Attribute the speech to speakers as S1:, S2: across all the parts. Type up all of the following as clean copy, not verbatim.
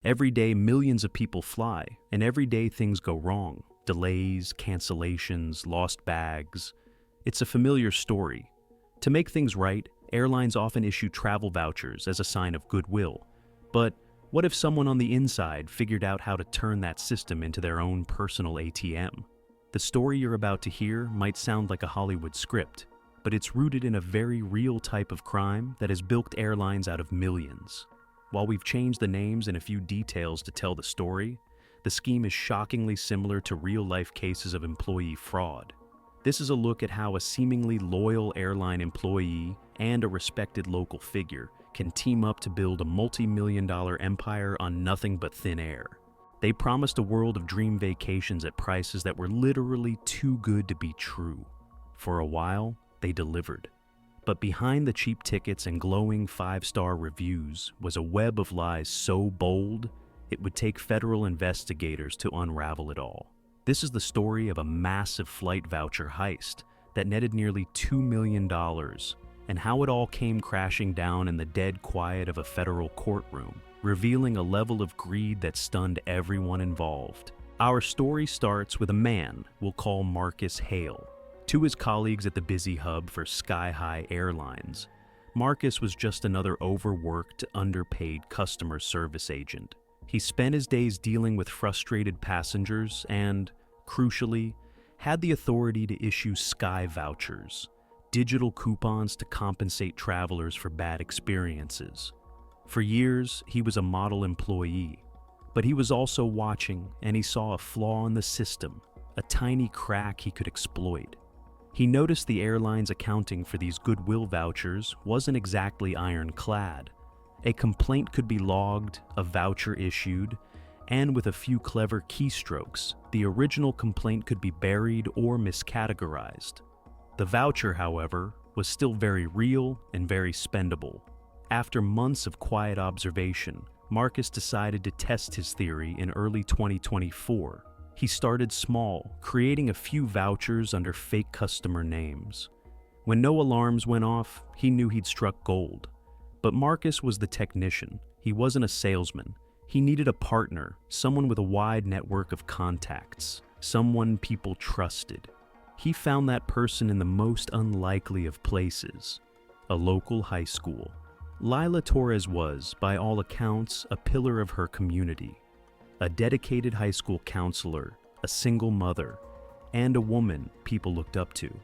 S1: Every day, millions of people fly, and every day things go wrong. Delays, cancellations, lost bags. It's a familiar story. To make things right, airlines often issue travel vouchers as a sign of goodwill. But what if someone on the inside figured out how to turn that system into their own personal ATM? The story you're about to hear might sound like a Hollywood script, but it's rooted in a very real type of crime that has bilked airlines out of millions. While we've changed the names and a few details to tell the story, the scheme is shockingly similar to real-life cases of employee fraud. This is a look at how a seemingly loyal airline employee and a respected local figure can team up to build a multi-million-dollar empire on nothing but thin air. They promised a world of dream vacations at prices that were literally too good to be true. For a while, they delivered. But behind the cheap tickets and glowing 5-star reviews was a web of lies so bold, it would take federal investigators to unravel it all. This is the story of a massive flight voucher heist that netted nearly $2 million, and how it all came crashing down in the dead quiet of a federal courtroom, revealing a level of greed that stunned everyone involved. Our story starts with a man we'll call Marcus Hale. To his colleagues at the busy hub for Sky High Airlines, Marcus was just another overworked, underpaid customer service agent. He spent his days dealing with frustrated passengers and, crucially, had the authority to issue Sky Vouchers, digital coupons to compensate travelers for bad experiences. For years, he was a model employee, but he was also watching, and he saw a flaw in the system, a tiny crack he could exploit. He noticed the airline's accounting for these goodwill vouchers wasn't exactly ironclad. A complaint could be logged, a voucher issued, and with a few clever keystrokes, the original complaint could be buried or miscategorized. The voucher, however, was still very real and very spendable. After months of quiet observation, Marcus decided to test his theory in early 2024. He started small, creating a few vouchers under fake customer names. When no alarms went off, he knew he'd struck gold. But Marcus was the technician. He wasn't a salesman. He needed a partner, someone with a wide network of contacts, someone people trusted. He found that person in the most unlikely of places, a local high school. Lila Torres was, by all accounts, a pillar of her community. A dedicated high school counselor, a single mother, and a woman people looked up to.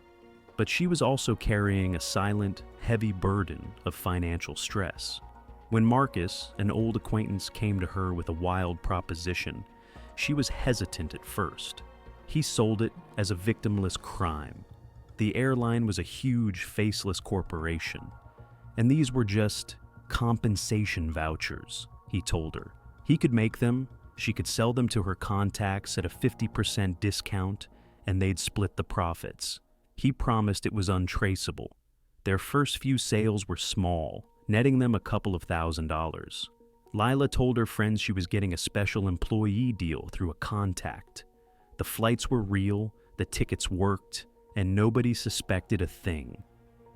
S1: But she was also carrying a silent, heavy burden of financial stress. When Marcus, an old acquaintance, came to her with a wild proposition, she was hesitant at first. He sold it as a victimless crime. The airline was a huge, faceless corporation, and these were just compensation vouchers, he told her. He could make them, she could sell them to her contacts at a 50% discount, and they'd split the profits. He promised it was untraceable. Their first few sales were small, netting them a couple of $1,000s. Lila told her friends she was getting a special employee deal through a contact. The flights were real, the tickets worked, and nobody suspected a thing.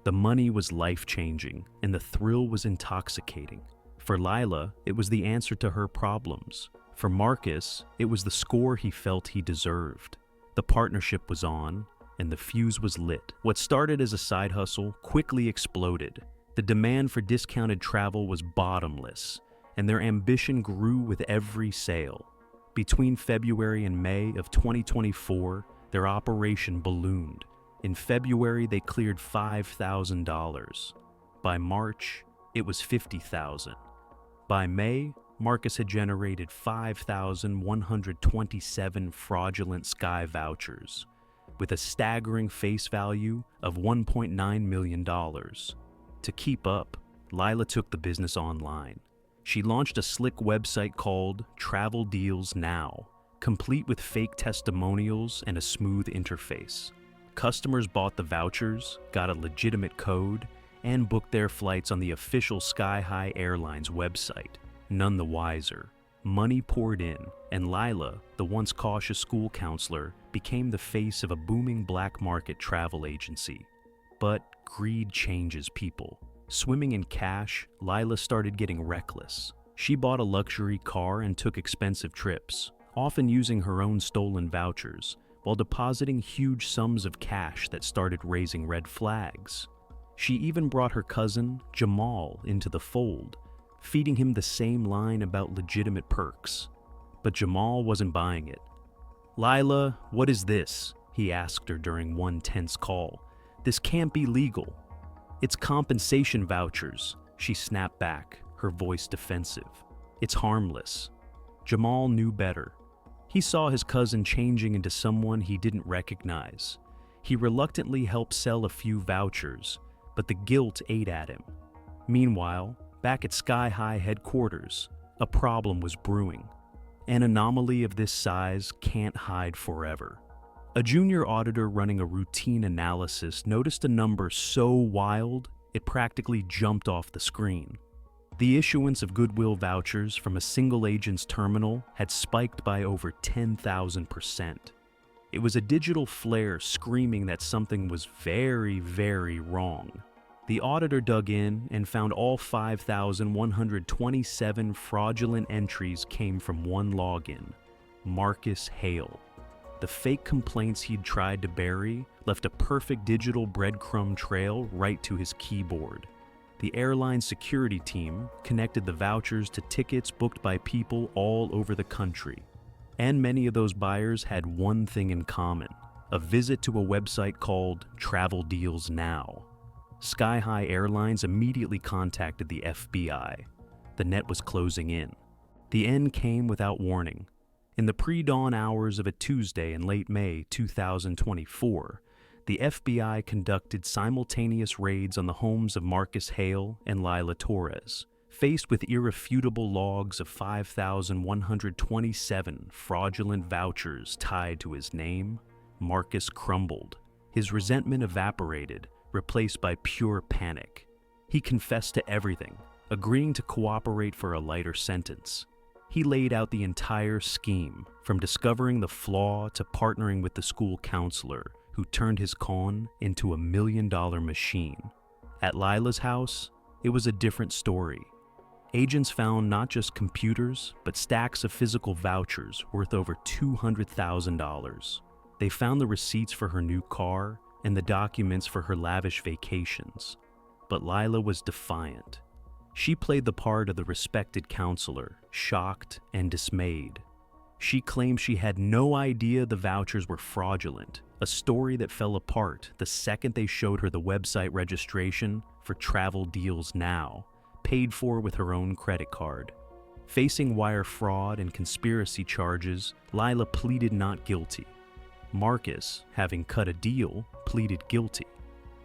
S1: The money was life-changing, and the thrill was intoxicating. For Lila, it was the answer to her problems. For Marcus, it was the score he felt he deserved. The partnership was on, and the fuse was lit. What started as a side hustle quickly exploded. The demand for discounted travel was bottomless, and their ambition grew with every sale. Between February and May of 2024, their operation ballooned. In February, they cleared $5,000. By March, it was $50,000. By May, Marcus had generated 5,127 fraudulent Sky vouchers, with a staggering face value of $1.9 million. To keep up, Lila took the business online. She launched a slick website called Travel Deals Now, complete with fake testimonials and a smooth interface. Customers bought the vouchers, got a legitimate code, and booked their flights on the official Sky High Airlines website. None the wiser. Money poured in, and Lila, the once cautious school counselor, became the face of a booming black market travel agency. But greed changes people. Swimming in cash, Lila started getting reckless. She bought a luxury car and took expensive trips, often using her own stolen vouchers, while depositing huge sums of cash that started raising red flags. She even brought her cousin, Jamal, into the fold, feeding him the same line about legitimate perks. But Jamal wasn't buying it. "Lila, what is this?" he asked her during one tense call. "This can't be legal." "It's compensation vouchers," she snapped back, her voice defensive. "It's harmless." Jamal knew better. He saw his cousin changing into someone he didn't recognize. He reluctantly helped sell a few vouchers, but the guilt ate at him. Meanwhile, back at Sky High headquarters, a problem was brewing. An anomaly of this size can't hide forever. A junior auditor running a routine analysis noticed a number so wild it practically jumped off the screen. The issuance of goodwill vouchers from a single agent's terminal had spiked by over 10,000%. It was a digital flare screaming that something was very, very wrong. The auditor dug in and found all 5,127 fraudulent entries came from one login, Marcus Hale. The fake complaints he'd tried to bury left a perfect digital breadcrumb trail right to his keyboard. The airline security team connected the vouchers to tickets booked by people all over the country. And many of those buyers had one thing in common: a visit to a website called Travel Deals Now. Sky High Airlines immediately contacted the FBI. The net was closing in. The end came without warning. In the pre-dawn hours of a Tuesday in late May 2024, the FBI conducted simultaneous raids on the homes of Marcus Hale and Lila Torres. Faced with irrefutable logs of 5,127 fraudulent vouchers tied to his name, Marcus crumbled. His resentment evaporated, replaced by pure panic. He confessed to everything, agreeing to cooperate for a lighter sentence. He laid out the entire scheme, from discovering the flaw to partnering with the school counselor, who turned his con into $1 million machine. At Lila's house, it was a different story. Agents found not just computers, but stacks of physical vouchers worth over $200,000. They found the receipts for her new car and the documents for her lavish vacations. But Lila was defiant. She played the part of the respected counselor, shocked and dismayed. She claimed she had no idea the vouchers were fraudulent, a story that fell apart the second they showed her the website registration for Travel Deals Now, paid for with her own credit card. Facing wire fraud and conspiracy charges, Lila pleaded not guilty. Marcus, having cut a deal, pleaded guilty.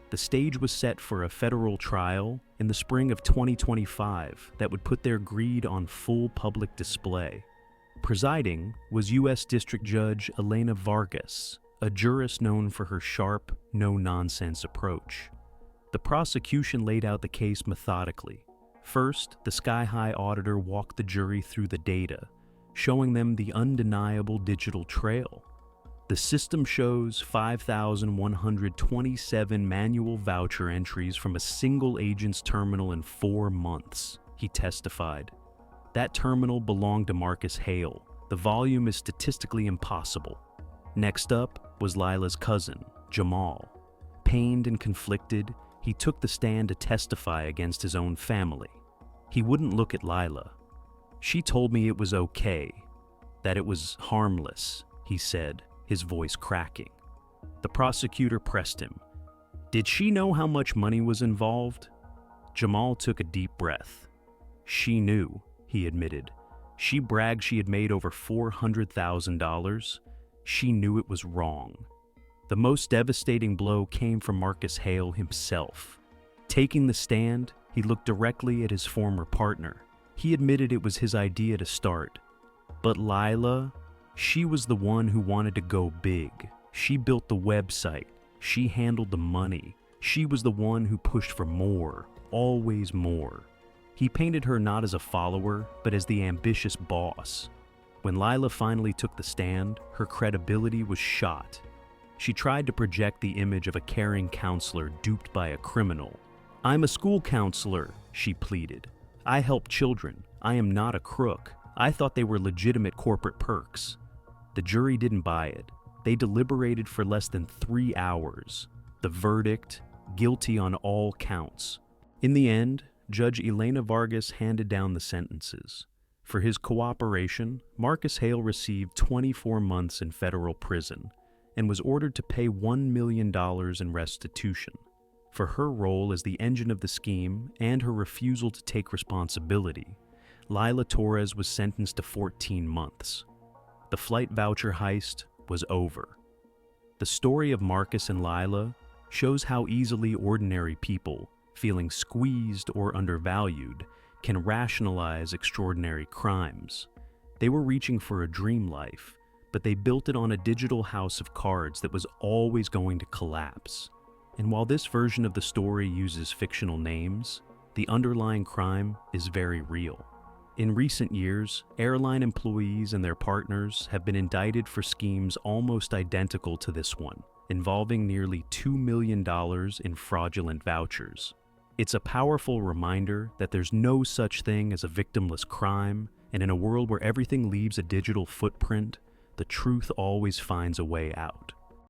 S1: The stage was set for a federal trial in the spring of 2025 that would put their greed on full public display. Presiding was U.S. District Judge Elena Vargas, a jurist known for her sharp, no-nonsense approach. The prosecution laid out the case methodically. First, the Sky High auditor walked the jury through the data, showing them the undeniable digital trail. The system shows 5,127 manual voucher entries from a single agent's terminal in 4 months, he testified. That terminal belonged to Marcus Hale. The volume is statistically impossible. Next up was Lila's cousin, Jamal. Pained and conflicted, he took the stand to testify against his own family. He wouldn't look at Lila. "She told me it was okay, that it was harmless," he said, his voice cracking. The prosecutor pressed him. "Did she know how much money was involved?" Jamal took a deep breath. "She knew," he admitted. "She bragged she had made over $400,000. She knew it was wrong." The most devastating blow came from Marcus Hale himself. Taking the stand, he looked directly at his former partner. He admitted it was his idea to start. But Lila, she was the one who wanted to go big. She built the website. She handled the money. She was the one who pushed for more, always more. He painted her not as a follower, but as the ambitious boss. When Lila finally took the stand, her credibility was shot. She tried to project the image of a caring counselor duped by a criminal. "I'm a school counselor," she pleaded. "I help children. I am not a crook. I thought they were legitimate corporate perks." The jury didn't buy it. They deliberated for less than 3 hours. The verdict: guilty on all counts. In the end, Judge Elena Vargas handed down the sentences. For his cooperation, Marcus Hale received 24 months in federal prison and was ordered to pay $1 million in restitution. For her role as the engine of the scheme and her refusal to take responsibility, Lila Torres was sentenced to 14 months. The flight voucher heist was over. The story of Marcus and Lila shows how easily ordinary people, feeling squeezed or undervalued, can rationalize extraordinary crimes. They were reaching for a dream life, but they built it on a digital house of cards that was always going to collapse. And while this version of the story uses fictional names, the underlying crime is very real. In recent years, airline employees and their partners have been indicted for schemes almost identical to this one, involving nearly $2 million in fraudulent vouchers. It's a powerful reminder that there's no such thing as a victimless crime, and in a world where everything leaves a digital footprint, the truth always finds a way out.